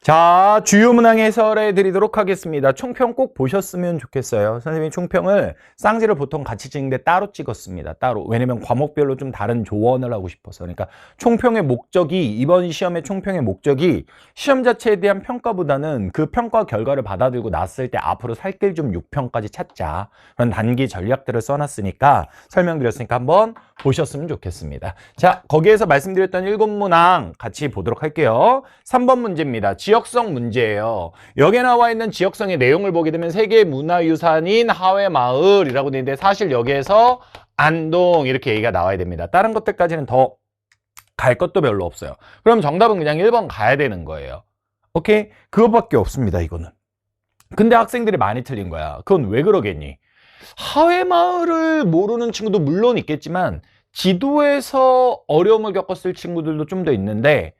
자, 주요 문항 해설해 드리도록 하겠습니다. 총평 꼭 보셨으면 좋겠어요. 선생님이 총평을 쌍지를 보통 같이 찍는데 따로 찍었습니다. 따로. 왜냐면 과목별로 좀 다른 조언을 하고 싶어서. 그러니까 총평의 목적이, 이번 시험의 총평의 목적이 시험 자체에 대한 평가보다는 그 평가 결과를 받아들고 났을 때 앞으로 살 길 좀 6평까지 찾자. 그런 단기 전략들을 써놨으니까 설명드렸으니까 한번 보셨으면 좋겠습니다. 자, 거기에서 말씀드렸던 7문항 같이 보도록 할게요. 3번 문제입니다. 지역성 문제예요. 여기에 나와 있는 지역성의 내용을 보게 되면 세계문화유산인 하회마을이라고 되어 있는데 사실 여기에서 안동 이렇게 얘기가 나와야 됩니다. 다른 것들까지는 더 갈 것도 별로 없어요. 그럼 정답은 그냥 1번 가야 되는 거예요. 오케이? 그것밖에 없습니다, 이거는. 근데 학생들이 많이 틀린 거야. 그건 왜 그러겠니? 하회마을을 모르는 친구도 물론 있겠지만 지도에서 어려움을 겪었을 친구들도 좀 더 있는데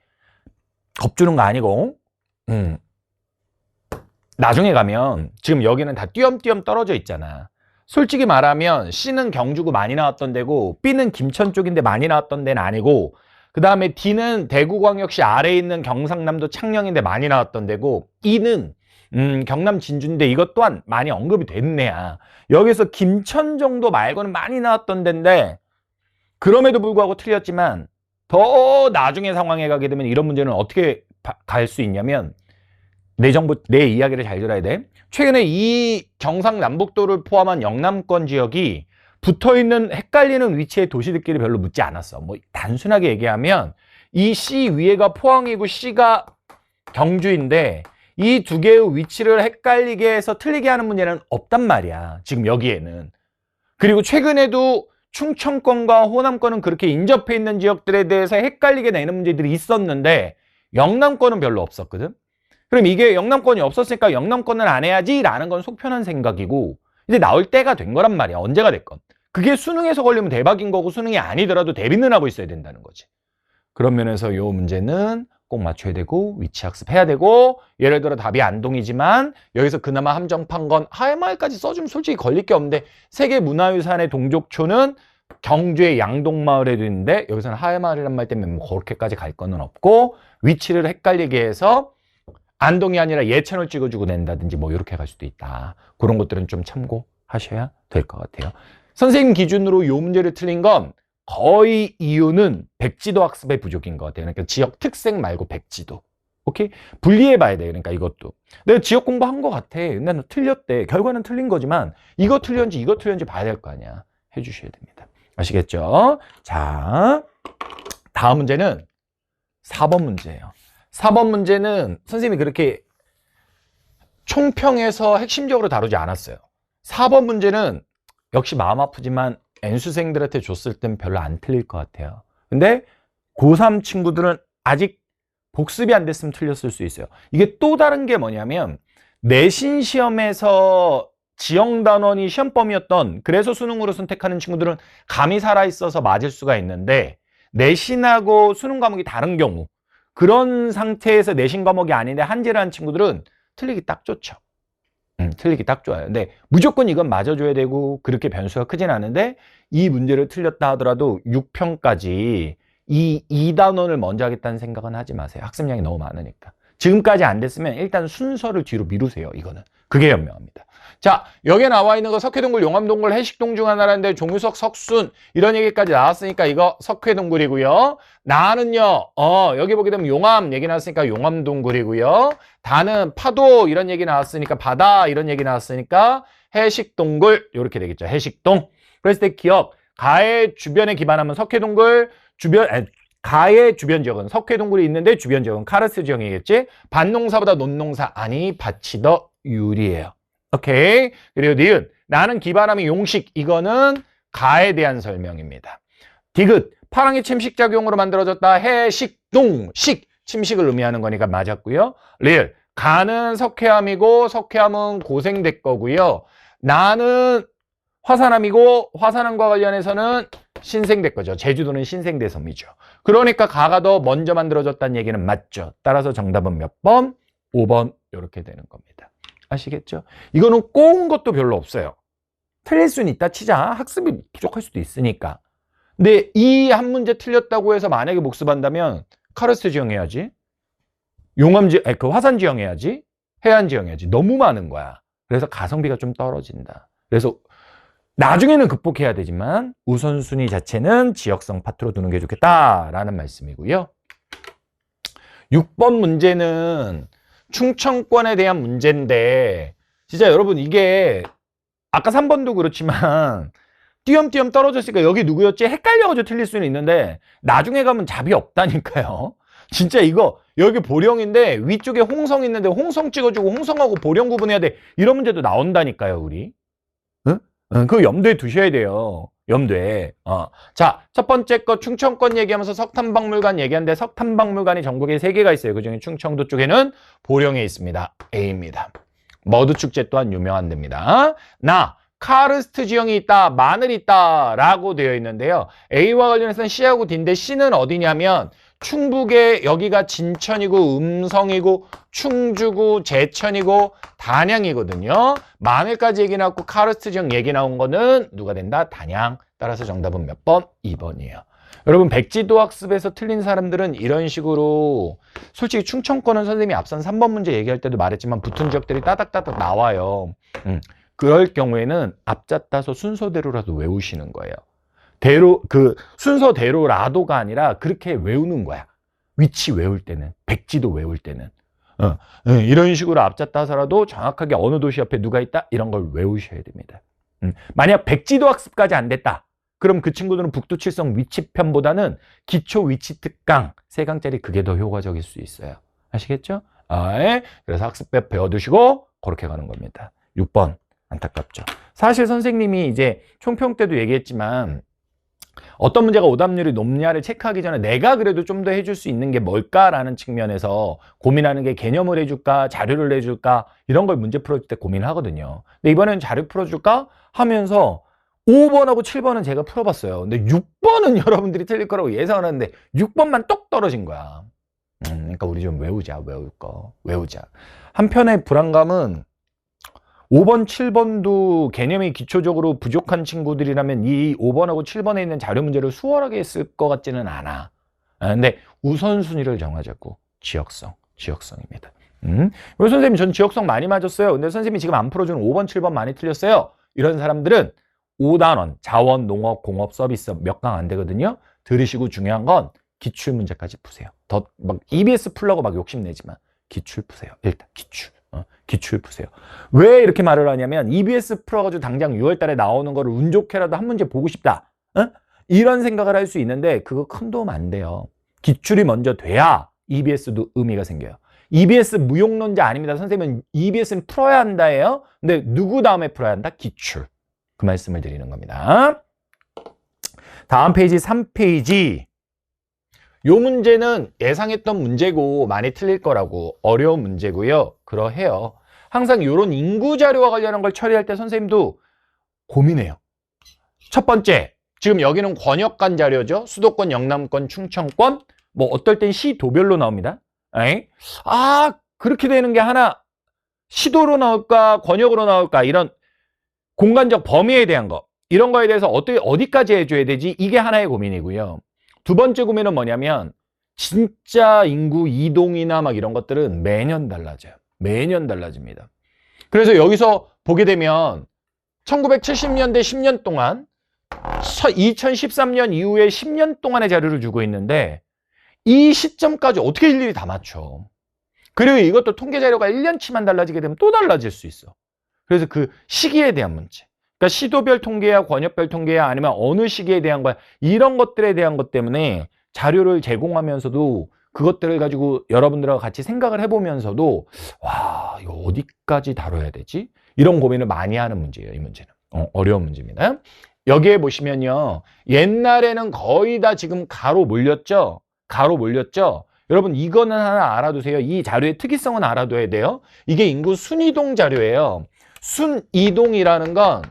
겁주는 거 아니고 나중에 가면 지금 여기는 다 띄엄띄엄 떨어져 있잖아. 솔직히 말하면 C는 경주구 많이 나왔던 데고 B는 김천 쪽인데 많이 나왔던 데는 아니고 그 다음에 D는 대구광역시 아래에 있는 경상남도 창녕인데 많이 나왔던 데고 E는 경남 진주인데 이것 또한 많이 언급이 된 애야. 여기서 김천 정도 말고는 많이 나왔던 데인데 그럼에도 불구하고 틀렸지만 더 나중에 상황에 가게 되면 이런 문제는 어떻게 갈 수 있냐면 내 이야기를 잘 들어야 돼. 최근에 이 경상남북도를 포함한 영남권 지역이 붙어있는 헷갈리는 위치의 도시들끼리 별로 묻지 않았어. 뭐 단순하게 얘기하면 이 C 위에가 포항이고 C가 경주인데 이 두 개의 위치를 헷갈리게 해서 틀리게 하는 문제는 없단 말이야. 지금 여기에는. 그리고 최근에도 충청권과 호남권은 그렇게 인접해 있는 지역들에 대해서 헷갈리게 내는 문제들이 있었는데 영남권은 별로 없었거든. 그럼 이게 영남권이 없었으니까 영남권은 안 해야지 라는 건 속편한 생각이고 이제 나올 때가 된 거란 말이야. 언제가 됐건. 그게 수능에서 걸리면 대박인 거고 수능이 아니더라도 대비는 하고 있어야 된다는 거지. 그런 면에서 이 문제는 꼭 맞춰야 되고 위치 학습해야 되고 예를 들어 답이 안동이지만 여기서 그나마 함정판 건 하회마을까지 써주면 솔직히 걸릴 게 없는데 세계문화유산의 동족초는 경주의 양동마을에도 있는데 여기서는 하회마을이란 말 때문에 뭐 그렇게까지 갈 거는 없고 위치를 헷갈리게 해서 안동이 아니라 예천을 찍어주고 낸다든지 뭐 이렇게 갈 수도 있다. 그런 것들은 좀 참고하셔야 될 것 같아요. 선생님 기준으로 이 문제를 틀린 건 거의 이유는 백지도 학습의 부족인 것 같아요. 그러니까 지역 특색 말고 백지도. 오케이? 분리해 봐야 돼요. 그러니까 이것도. 내가 지역 공부한 것 같아. 근데 틀렸대. 결과는 틀린 거지만 이거 틀렸는지 이거 틀렸는지 봐야 될 거 아니야. 해주셔야 됩니다. 아시겠죠? 자, 다음 문제는 4번 문제예요. 4번 문제는 선생님이 그렇게 총평에서 핵심적으로 다루지 않았어요. 4번 문제는 역시 마음 아프지만 N수생들한테 줬을 땐 별로 안 틀릴 것 같아요. 근데 고3 친구들은 아직 복습이 안 됐으면 틀렸을 수 있어요. 이게 또 다른 게 뭐냐면 내신 시험에서 지역단원이 시험범위였던 그래서 수능으로 선택하는 친구들은 감이 살아있어서 맞을 수가 있는데 내신하고 수능 과목이 다른 경우 그런 상태에서 내신 과목이 아닌데 한재를 한 친구들은 틀리기 딱 좋죠. 틀리기 딱 좋아요. 근데 무조건 이건 맞아줘야 되고 그렇게 변수가 크진 않은데 이 문제를 틀렸다 하더라도 6평까지 이 2단원을 먼저 하겠다는 생각은 하지 마세요. 학습량이 너무 많으니까. 지금까지 안 됐으면 일단 순서를 뒤로 미루세요. 이거는. 그게 현명합니다. 자, 여기에 나와 있는 거 석회동굴, 용암동굴, 해식동 중 하나라는데 종유석, 석순 이런 얘기까지 나왔으니까 이거 석회동굴이고요. 나는요. 여기 보게 되면 용암 얘기 나왔으니까 용암동굴이고요. 다는 파도 이런 얘기 나왔으니까 바다 이런 얘기 나왔으니까 해식동굴 이렇게 되겠죠. 해식동. 그랬을 때 기억. 가의 주변에 기반하면 석회동굴 가의 주변 지역은 석회동굴이 있는데 주변 지역은 카르스 지역이겠지. 밭농사보다 논농사 아니 밭이 더 유리해요. 오케이. 그리고 니은 나는 기반하면 용식 이거는 가에 대한 설명입니다. 디귿 파랑이 침식작용으로 만들어졌다. 해식동식 침식을 의미하는 거니까 맞았고요. 리을 가는 석회암이고 석회암은 고생대 거고요. 나는 화산암이고 화산암과 관련해서는 신생대 거죠. 제주도는 신생대 섬이죠. 그러니까 가가 더 먼저 만들어졌다는 얘기는 맞죠. 따라서 정답은 몇 번? 5번 이렇게 되는 겁니다. 아시겠죠? 이거는 꼬운 것도 별로 없어요. 틀릴 수는 있다 치자. 학습이 부족할 수도 있으니까. 근데 이 한 문제 틀렸다고 해서 만약에 복습한다면 카르스트 지형해야지. 그 화산 지형 해야지. 해안 지형 해야지. 너무 많은 거야. 그래서 가성비가 좀 떨어진다. 그래서 나중에는 극복해야 되지만 우선순위 자체는 지역성 파트로 두는 게 좋겠다라는 말씀이고요. 6번 문제는 충청권에 대한 문제인데 진짜 여러분 이게 아까 3번도 그렇지만 띄엄띄엄 떨어졌으니까 여기 누구였지? 헷갈려가지고 틀릴 수는 있는데 나중에 가면 답이 없다니까요. 진짜 이거 여기 보령인데 위쪽에 홍성 있는데 홍성 찍어주고 홍성하고 보령 구분해야 돼. 이런 문제도 나온다니까요, 우리. 응? 그거 염두에 두셔야 돼요. 염두에. 자, 첫 번째 거 충청권 얘기하면서 석탄박물관 얘기하는데 석탄박물관이 전국에 3개가 있어요. 그중에 충청도 쪽에는 보령에 있습니다. A입니다. 머드축제 또한 유명한 데입니다. 카르스트 지형이 있다, 마늘이 있다 라고 되어 있는데요. A와 관련해서는 C하고 D인데 C는 어디냐면 충북에 여기가 진천이고 음성이고 충주고 제천이고 단양이거든요. 마늘까지 얘기 나왔고 카르스트 지형 얘기 나온 거는 누가 된다? 단양. 따라서 정답은 몇 번? 2번이에요. 여러분 백지도 학습에서 틀린 사람들은 이런 식으로 솔직히 충청권은 선생님이 앞선 3번 문제 얘기할 때도 말했지만 붙은 지역들이 따닥따닥 나와요. 그럴 경우에는 앞자 따서 순서대로라도 외우시는 거예요. 순서대로라도가 아니라 그렇게 외우는 거야. 위치 외울 때는, 백지도 외울 때는. 이런 식으로 앞자 따서라도 정확하게 어느 도시 옆에 누가 있다? 이런 걸 외우셔야 됩니다. 만약 백지도 학습까지 안 됐다. 그럼 그 친구들은 북두칠성 위치편보다는 기초 위치 특강 3강짜리 그게 더 효과적일 수 있어요. 아시겠죠? 그래서 학습법 배워두시고 그렇게 가는 겁니다. 6번. 안타깝죠. 사실 선생님이 이제 총평 때도 얘기했지만 어떤 문제가 오답률이 높냐를 체크하기 전에 내가 그래도 좀 더 해줄 수 있는 게 뭘까라는 측면에서 고민하는 게 개념을 해줄까 자료를 해줄까 이런 걸 문제 풀어줄 때 고민을 하거든요. 근데 이번에는 자료 풀어줄까 하면서 5번하고 7번은 제가 풀어봤어요. 근데 6번은 여러분들이 틀릴 거라고 예상을 하는데 6번만 똑 떨어진 거야. 그러니까 우리 좀 외우자. 외우자. 한편의 불안감은 5번, 7번도 개념이 기초적으로 부족한 친구들이라면 이 5번하고 7번에 있는 자료 문제를 수월하게 쓸 것 같지는 않아. 근데 우선순위를 정하자고. 지역성입니다. 왜 선생님 전 지역성 많이 맞았어요. 근데 선생님이 지금 안 풀어주는 5번, 7번 많이 틀렸어요. 이런 사람들은 5단원, 자원, 농업, 공업, 서비스 몇 강 안 되거든요. 들으시고 중요한 건 기출 문제까지 푸세요. 더 막 EBS 풀려고 막 욕심내지만 기출 푸세요. 일단 기출 푸세요. 왜 이렇게 말을 하냐면 EBS 풀어가지고 당장 6월 달에 나오는 거를 운 좋게라도 한 문제 보고 싶다. 이런 생각을 할 수 있는데 그거 큰 도움 안 돼요. 기출이 먼저 돼야 EBS도 의미가 생겨요. EBS 무용론자 아닙니다. 선생님은 EBS는 풀어야 한다예요. 근데 누구 다음에 풀어야 한다? 기출. 그 말씀을 드리는 겁니다. 다음 페이지 3페이지. 요 문제는 예상했던 문제고 많이 틀릴 거라고 어려운 문제고요. 그러해요. 항상 이런 인구 자료와 관련한 걸 처리할 때 선생님도 고민해요. 첫 번째, 지금 여기는 권역간 자료죠. 수도권, 영남권, 충청권. 뭐 어떨 땐 시도별로 나옵니다. 그렇게 되는 게 하나 시도로 나올까 권역으로 나올까 이런 공간적 범위에 대한 거 이런 거에 대해서 어디까지 해줘야 되지? 이게 하나의 고민이고요. 두 번째 고민은 뭐냐면 진짜 인구 이동이나 막 이런 것들은 매년 달라져요. 매년 달라집니다. 그래서 여기서 보게 되면 1970년대 10년 동안 2013년 이후에 10년 동안의 자료를 주고 있는데 이 시점까지 어떻게 일일이 다 맞춰. 그리고 이것도 통계 자료가 1년치만 달라지게 되면 또 달라질 수 있어. 그래서 그 시기에 대한 문제. 그러니까 시도별 통계야 권역별 통계야 아니면 어느 시기에 대한 거야. 이런 것들에 대한 것 때문에 자료를 제공하면서도 그것들을 가지고 여러분들하고 같이 생각을 해보면서도 와 이거 어디까지 다뤄야 되지? 이런 고민을 많이 하는 문제예요. 이 문제는. 어려운 문제입니다. 여기에 보시면요. 옛날에는 거의 다 지금 가로 몰렸죠? 가로 몰렸죠? 여러분 이거는 하나 알아두세요. 이 자료의 특이성은 알아둬야 돼요. 이게 인구 순이동 자료예요. 순이동이라는 건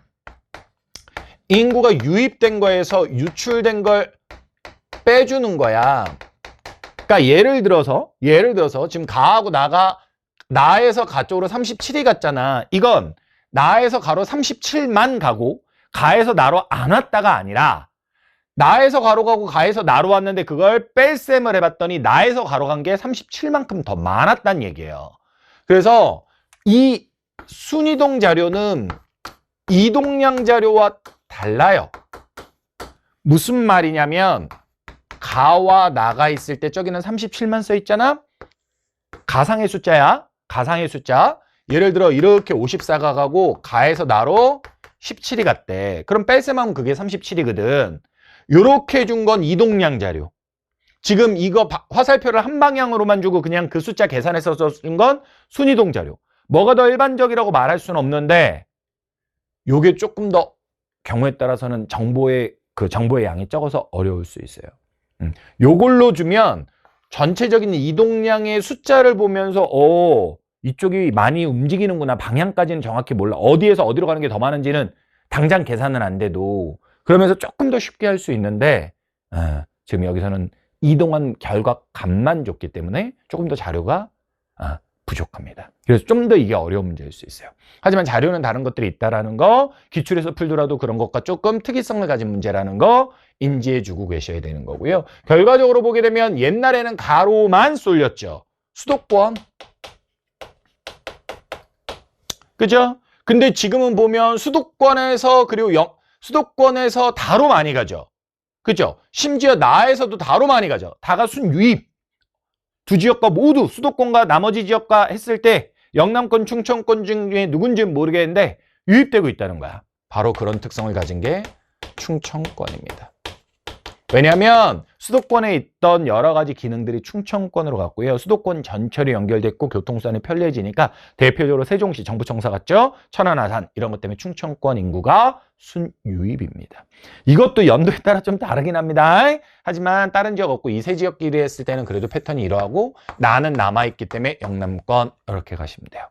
인구가 유입된 거에서 유출된 걸 빼주는 거야. 그러니까 예를 들어서 지금 가하고 나에서 가 쪽으로 37이 갔잖아. 이건 나에서 가로 37만 가고 가에서 나로 안 왔다가 아니라 나에서 가로 가고 가에서 나로 왔는데 그걸 뺄셈을 해봤더니 나에서 가로 간 게 37만큼 더 많았다는 얘기예요. 그래서 이 순이동 자료는 이동량 자료와 달라요. 무슨 말이냐면 가와 나가 있을 때 저기는 37만 써 있잖아. 가상의 숫자야. 가상의 숫자. 예를 들어 이렇게 54가 가고 가에서 나로 17이 갔대. 그럼 뺄셈하면 그게 37이거든. 요렇게 준 건 이동량 자료. 지금 이거 화살표를 한 방향으로만 주고 그냥 그 숫자 계산해서 쓴 건 순이동 자료. 뭐가 더 일반적이라고 말할 수는 없는데 요게 조금 더 경우에 따라서는 정보의 양이 적어서 어려울 수 있어요. 요걸로 주면 전체적인 이동량의 숫자를 보면서 이쪽이 많이 움직이는구나. 방향까지는 정확히 몰라. 어디에서 어디로 가는 게 더 많은지는 당장 계산은 안 돼도 그러면서 조금 더 쉽게 할 수 있는데 지금 여기서는 이동한 결과 값만 줬기 때문에 조금 더 자료가 부족합니다. 그래서 좀 더 이게 어려운 문제일 수 있어요. 하지만 자료는 다른 것들이 있다라는 거, 기출에서 풀더라도 그런 것과 조금 특이성을 가진 문제라는 거 인지해 주고 계셔야 되는 거고요. 결과적으로 보게 되면 옛날에는 가로만 쏠렸죠. 수도권. 그죠? 근데 지금은 보면 수도권에서 수도권에서 다로 많이 가죠. 그죠? 심지어 나에서도 다로 많이 가죠. 다가 순유입. 두 지역과 모두 수도권과 나머지 지역과 했을 때 영남권, 충청권 중에 누군지는 모르겠는데 유입되고 있다는 거야. 바로 그런 특성을 가진 게 충청권입니다. 왜냐하면 수도권에 있던 여러 가지 기능들이 충청권으로 갔고요. 수도권 전철이 연결됐고 교통수단이 편리해지니까 대표적으로 세종시 정부청사 같죠? 천안, 아산 이런 것 때문에 충청권 인구가 순유입입니다. 이것도 연도에 따라 좀 다르긴 합니다. 하지만 다른 지역 없고 이 세 지역끼리 했을 때는 그래도 패턴이 이러하고 나는 남아있기 때문에 영남권 이렇게 가시면 돼요.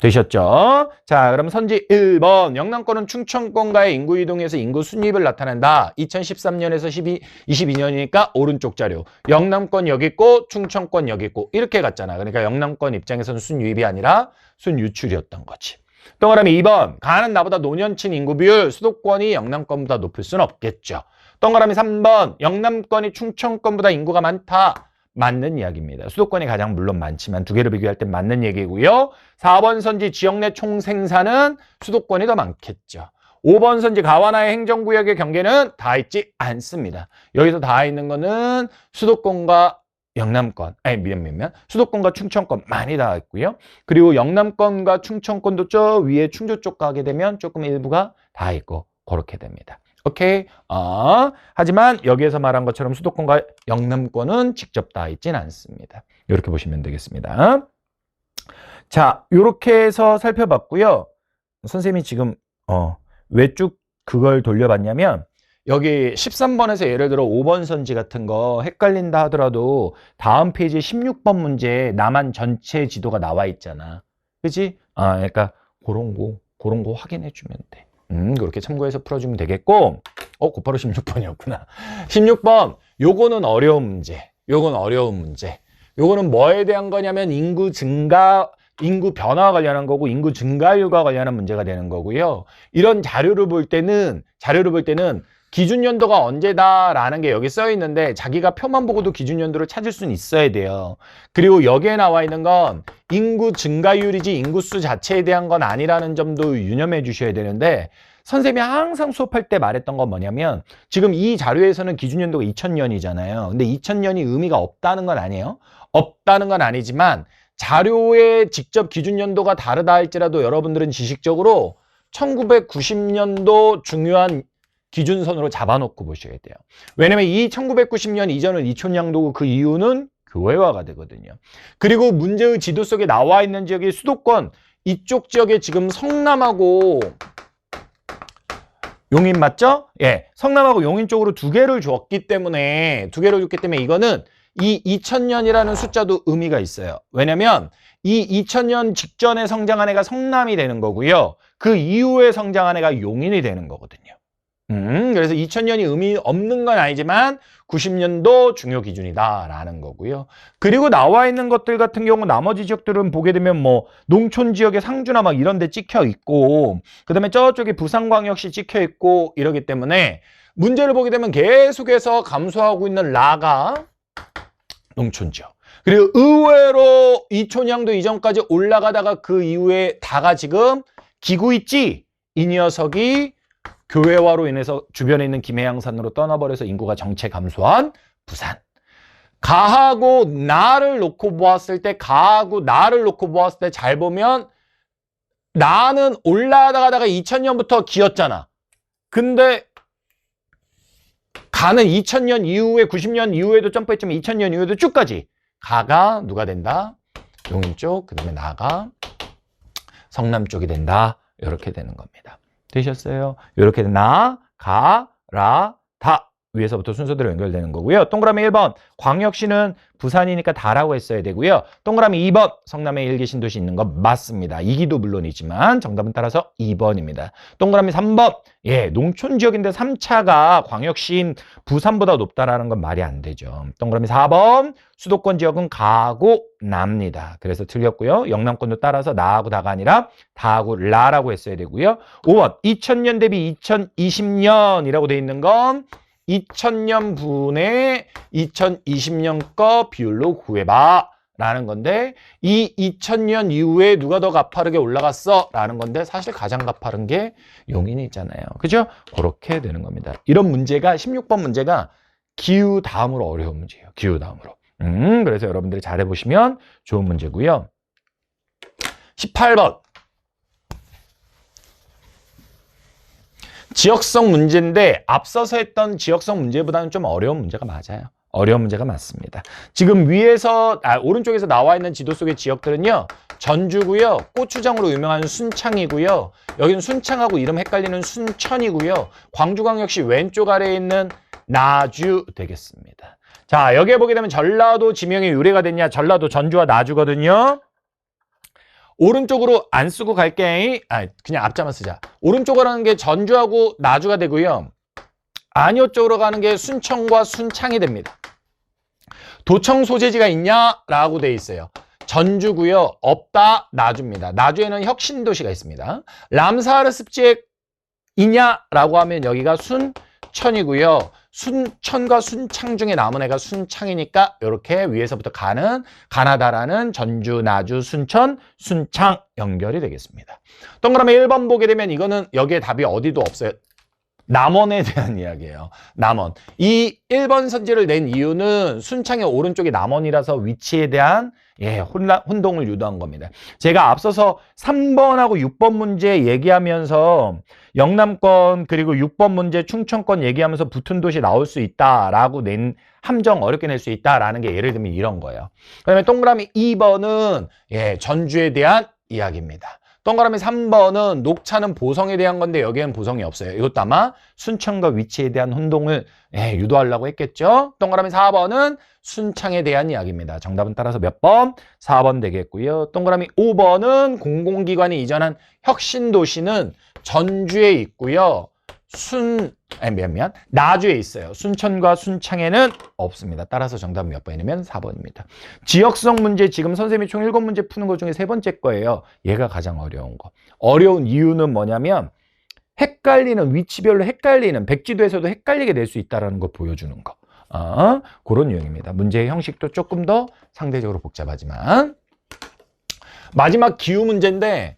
되셨죠? 자, 그럼 선지 1번. 영남권은 충청권과의 인구 이동에서 인구 순입을 나타낸다. 2013년에서 22년이니까 오른쪽 자료. 영남권 여기 있고 충청권 여기 있고 이렇게 갔잖아. 그러니까 영남권 입장에서는 순유입이 아니라 순유출이었던 거지. 동그라미 2번. 가는 나보다 노년층 인구 비율. 수도권이 영남권보다 높을 수는 없겠죠. 동그라미 3번. 영남권이 충청권보다 인구가 많다. 맞는 이야기입니다. 수도권이 가장 물론 많지만 두 개를 비교할 땐 맞는 얘기고요. 4번 선지 지역 내 총생산은 수도권이 더 많겠죠. 5번 선지 가와나의 행정구역의 경계는 다 있지 않습니다. 여기서 다 있는 거는 수도권과 영남권, 수도권과 충청권 많이 다 있고요. 그리고 영남권과 충청권도 저 위에 충주 쪽 가게 되면 조금 일부가 다 있고 그렇게 됩니다. 오케이. 하지만 여기에서 말한 것처럼 수도권과 영남권은 직접 다 있진 않습니다. 이렇게 보시면 되겠습니다. 자, 이렇게 해서 살펴봤고요. 선생님이 지금 왜 쭉 그걸 돌려봤냐면 여기 13번에서 예를 들어 5번 선지 같은 거 헷갈린다 하더라도 다음 페이지 16번 문제에 남한 전체 지도가 나와 있잖아. 그치? 그러니까 그런 거 확인해 주면 돼. 그렇게 참고해서 풀어주면 되겠고, 곧바로 16번이었구나. 16번, 요거는 어려운 문제. 요거는 뭐에 대한 거냐면 인구 증가, 인구 변화와 관련한 거고, 인구 증가율과 관련한 문제가 되는 거고요. 이런 자료를 볼 때는 기준 연도가 언제다라는 게 여기 써 있는데 자기가 표만 보고도 기준 연도를 찾을 수는 있어야 돼요. 그리고 여기에 나와 있는 건 인구 증가율이지 인구수 자체에 대한 건 아니라는 점도 유념해 주셔야 되는데 선생님이 항상 수업할 때 말했던 건 뭐냐면 지금 이 자료에서는 기준 연도가 2000년이잖아요. 근데 2000년이 의미가 없다는 건 아니에요. 없다는 건 아니지만 자료의 직접 기준 연도가 다르다 할지라도 여러분들은 지식적으로 1990년도 중요한 기준선으로 잡아놓고 보셔야 돼요. 왜냐면 이 1990년 이전은 이촌양도고 그 이유는 교외화가 되거든요. 그리고 문제의 지도 속에 나와 있는 지역이 수도권 이쪽 지역에 지금 성남하고 용인 맞죠? 예, 성남하고 용인 쪽으로 두 개를 줬기 때문에 이거는 이 2000년이라는 숫자도 의미가 있어요. 왜냐면 이 2000년 직전에 성장한 애가 성남이 되는 거고요. 그 이후에 성장한 애가 용인이 되는 거거든요. 그래서 2000년이 의미 없는 건 아니지만 90년도 중요 기준이다라는 거고요. 그리고 나와 있는 것들 같은 경우 나머지 지역들은 보게 되면 뭐 농촌 지역의 상주나 막 이런 데 찍혀 있고 그다음에 저쪽에 부산광역시 찍혀 있고 이러기 때문에 문제를 보게 되면 계속해서 감소하고 있는 라가 농촌지역. 그리고 의외로 이촌양도 이전까지 올라가다가 그 이후에 다가 지금 기구 있지? 이 녀석이 교회화로 인해서 주변에 있는 김해양산으로 떠나버려서 인구가 정체 감소한 부산. 가하고 나를 놓고 보았을 때, 가하고 나를 놓고 보았을 때 잘 보면 나는 올라가다가 2000년부터 기었잖아. 근데 가는 2000년 이후에 90년 이후에도 점프했지만 2000년 이후에도 쭉까지 가가 누가 된다? 용인 쪽, 그 다음에 나가 성남 쪽이 된다. 이렇게 되는 겁니다. 되셨어요? 이렇게 나, 가, 라, 다 위에서부터 순서대로 연결되는 거고요. 동그라미 1번 광역시는 부산이니까 다라고 했어야 되고요. 동그라미 2번 성남에 1개 신도시 있는 거 맞습니다. 이기도 물론이지만 정답은 따라서 2번입니다. 동그라미 3번 농촌 지역인데 3차가 광역시인 부산보다 높다라는 건 말이 안 되죠. 동그라미 4번 수도권 지역은 가하고 나입니다. 그래서 틀렸고요. 영남권도 따라서 나하고 다가 아니라 다하고 라라고 했어야 되고요. 5번 2000년 대비 2020년이라고 돼 있는 건 2000년 분의 2020년 거 비율로 구해봐 라는 건데 이 2000년 이후에 누가 더 가파르게 올라갔어? 라는 건데 사실 가장 가파른 게 용인이 있잖아요. 그죠? 그렇게 되는 겁니다. 이런 문제가 16번 문제가 기후 다음으로 어려운 문제예요. 기후 다음으로. 그래서 여러분들이 잘해보시면 좋은 문제고요. 18번 지역성 문제인데 앞서서 했던 지역성 문제보다는 좀 어려운 문제가 맞아요. 어려운 문제가 맞습니다. 지금 위에서 오른쪽에서 나와 있는 지도 속의 지역들은요. 전주고요. 고추장으로 유명한 순창이고요. 여기는 순창하고 이름 헷갈리는 순천이고요. 광주광역시 왼쪽 아래에 있는 나주 되겠습니다. 자, 여기에 보게 되면 전라도 지명의 유래가 됐냐? 전라도 전주와 나주거든요. 오른쪽으로 안 쓰고 갈게. 그냥 앞자만 쓰자. 오른쪽으로 가는 게 전주하고 나주가 되고요. 안효 쪽으로 가는 게 순천과 순창이 됩니다. 도청 소재지가 있냐라고 돼 있어요. 전주고요. 없다 나주입니다. 나주에는 혁신도시가 있습니다. 람사르 습지에 있냐라고 하면 여기가 순천이고요. 순천과 순창 중에 남은 애가 순창이니까 이렇게 위에서부터 가는 가나다라는 전주, 나주, 순천, 순창 연결이 되겠습니다. 동그라미 1번 보게 되면 이거는 여기에 답이 어디도 없어요. 남원에 대한 이야기예요. 남원. 이 1번 선지를 낸 이유는 순창의 오른쪽이 남원이라서 위치에 대한 혼동을 유도한 겁니다. 제가 앞서서 3번하고 6번 문제 얘기하면서 영남권 그리고 6번 문제 충청권 얘기하면서 붙은 도시 나올 수 있다라고 낸 함정 어렵게 낼 수 있다라는 게 예를 들면 이런 거예요. 그다음에 동그라미 2번은 전주에 대한 이야기입니다. 동그라미 3번은 녹차는 보성에 대한 건데 여기에는 보성이 없어요. 이것도 아마 순천과 위치에 대한 혼동을 유도하려고 했겠죠. 동그라미 4번은 순창에 대한 이야기입니다. 정답은 따라서 몇 번? 4번 되겠고요. 동그라미 5번은 공공기관이 이전한 혁신도시는 전주에 있고요. 나주에 있어요. 순천과 순창에는 없습니다. 따라서 정답은 몇 번이냐면 4번입니다. 지역성 문제 지금 선생님이 총 7문제 푸는 것 중에 3번째 거예요. 얘가 가장 어려운 거. 어려운 이유는 뭐냐면 헷갈리는 위치별로 헷갈리는 백지도에서도 헷갈리게 낼 수 있다는 거 보여주는 거. 그런 유형입니다. 문제의 형식도 조금 더 상대적으로 복잡하지만 마지막 기후 문제인데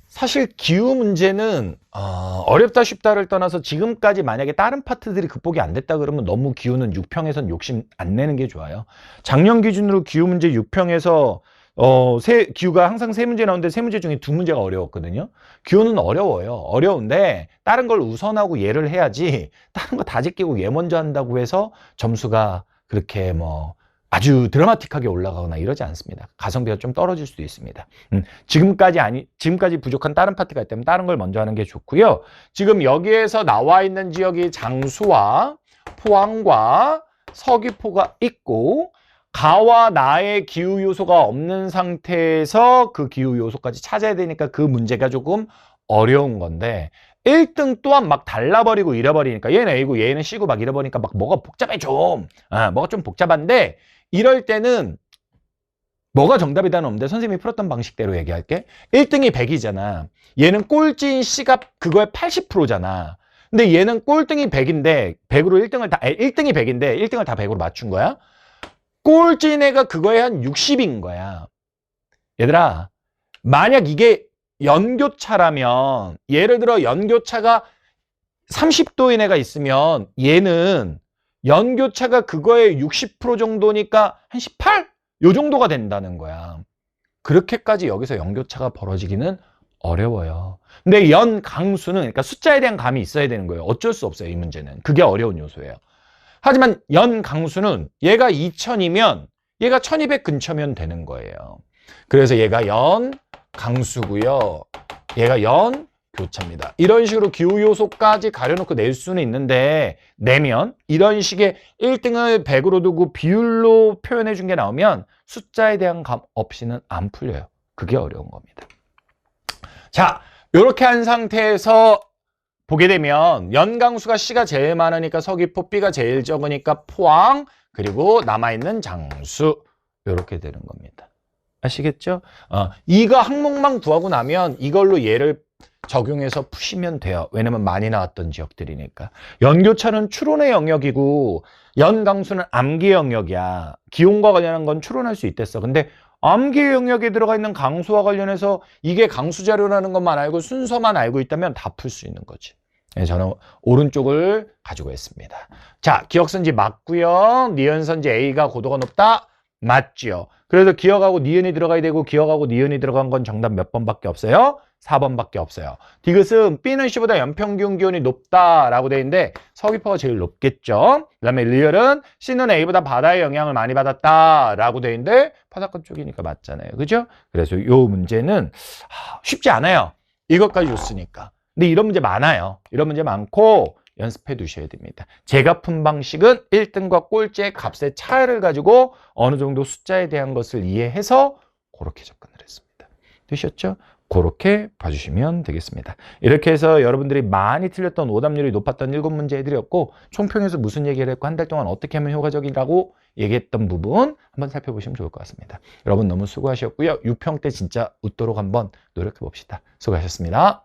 사실 기후 문제는 어렵다 쉽다를 떠나서 지금까지 만약에 다른 파트들이 극복이 안 됐다 그러면 너무 기후는 6평에선 욕심 안 내는 게 좋아요. 작년 기준으로 기후 문제 6평에서 기후가 항상 3문제 나오는데 3문제 중에 2문제가 어려웠거든요. 기후는 어려워요. 어려운데 다른 걸 우선하고 얘를 해야지 다른 거 다 제끼고 얘 먼저 한다고 해서 점수가 그렇게 아주 드라마틱하게 올라가거나 이러지 않습니다. 가성비가 좀 떨어질 수도 있습니다. 지금까지 부족한 다른 파트가 있다면 다른 걸 먼저 하는 게 좋고요. 지금 여기에서 나와 있는 지역이 장수와 포항과 서귀포가 있고 가와 나의 기후 요소가 없는 상태에서 그 기후 요소까지 찾아야 되니까 그 문제가 조금 어려운 건데 1등 또한 막 달라버리고 잃어버리니까 얘는 A고 얘는 C고 막 잃어버리니까 막 뭐가 복잡해 좀. 뭐가 좀 복잡한데 이럴 때는 뭐가 정답이다는 없는데 선생님이 풀었던 방식대로 얘기할게. 1등이 100이잖아. 얘는 꼴찌인 C가 그거의 80%잖아. 근데 얘는 꼴등이 100인데 100으로 1등이 100인데 1등을 다 100으로 맞춘 거야. 꼴찌인 애가 그거에 한 60인 거야. 얘들아, 만약 이게 연교차라면 예를 들어 연교차가 30도인 애가 있으면 얘는 연교차가 그거의 60% 정도니까 한 18? 요 정도가 된다는 거야. 그렇게까지 여기서 연교차가 벌어지기는 어려워요. 근데 연강수는 그러니까 숫자에 대한 감이 있어야 되는 거예요. 어쩔 수 없어요, 이 문제는. 그게 어려운 요소예요. 하지만 연강수는 얘가 2000이면 얘가 1200 근처면 되는 거예요. 그래서 얘가 연강수고요. 얘가 연교차입니다. 이런 식으로 기후요소까지 가려놓고 낼 수는 있는데 내면 이런 식의 1등을 100으로 두고 비율로 표현해 준 게 나오면 숫자에 대한 감 없이는 안 풀려요. 그게 어려운 겁니다. 자, 이렇게 한 상태에서 보게 되면 연강수가 C가 제일 많으니까 서귀포, B가 제일 적으니까 포항, 그리고 남아있는 장수 이렇게 되는 겁니다. 아시겠죠? 이거 항목만 구하고 나면 이걸로 얘를 적용해서 푸시면 돼요. 왜냐면 많이 나왔던 지역들이니까. 연교차는 추론의 영역이고 연강수는 암기 영역이야. 기온과 관련한 건 추론할 수 있댔어. 근데 암기 영역에 들어가 있는 강수와 관련해서 이게 강수 자료라는 것만 알고 순서만 알고 있다면 다 풀 수 있는 거지. 네, 저는 오른쪽을 가지고 있습니다. 자, 기억선지 맞고요. 니은선지 A가 고도가 높다. 맞죠. 그래서 기억하고 니은이 들어가야 되고 기억하고 니은이 들어간 건 정답 몇 번밖에 없어요? 4번밖에 없어요. 디귿은 B는 C보다 연평균 기온이 높다라고 돼 있는데 서귀포가 제일 높겠죠. 그 다음에 리얼은 C는 A보다 바다의 영향을 많이 받았다라고 돼 있는데 바닷가 쪽이니까 맞잖아요. 그죠? 그래서 이 문제는 쉽지 않아요. 이것까지 줬으니까. 근데 이런 문제 많아요. 이런 문제 많고 연습해 두셔야 됩니다. 제가 푼 방식은 1등과 꼴찌의 값의 차이를 가지고 어느 정도 숫자에 대한 것을 이해해서 그렇게 접근을 했습니다. 되셨죠? 그렇게 봐주시면 되겠습니다. 이렇게 해서 여러분들이 많이 틀렸던 오답률이 높았던 7문제 해드렸고 총평에서 무슨 얘기를 했고 한 달 동안 어떻게 하면 효과적이라고 얘기했던 부분 한번 살펴보시면 좋을 것 같습니다. 여러분 너무 수고하셨고요. 6평 때 진짜 웃도록 한번 노력해 봅시다. 수고하셨습니다.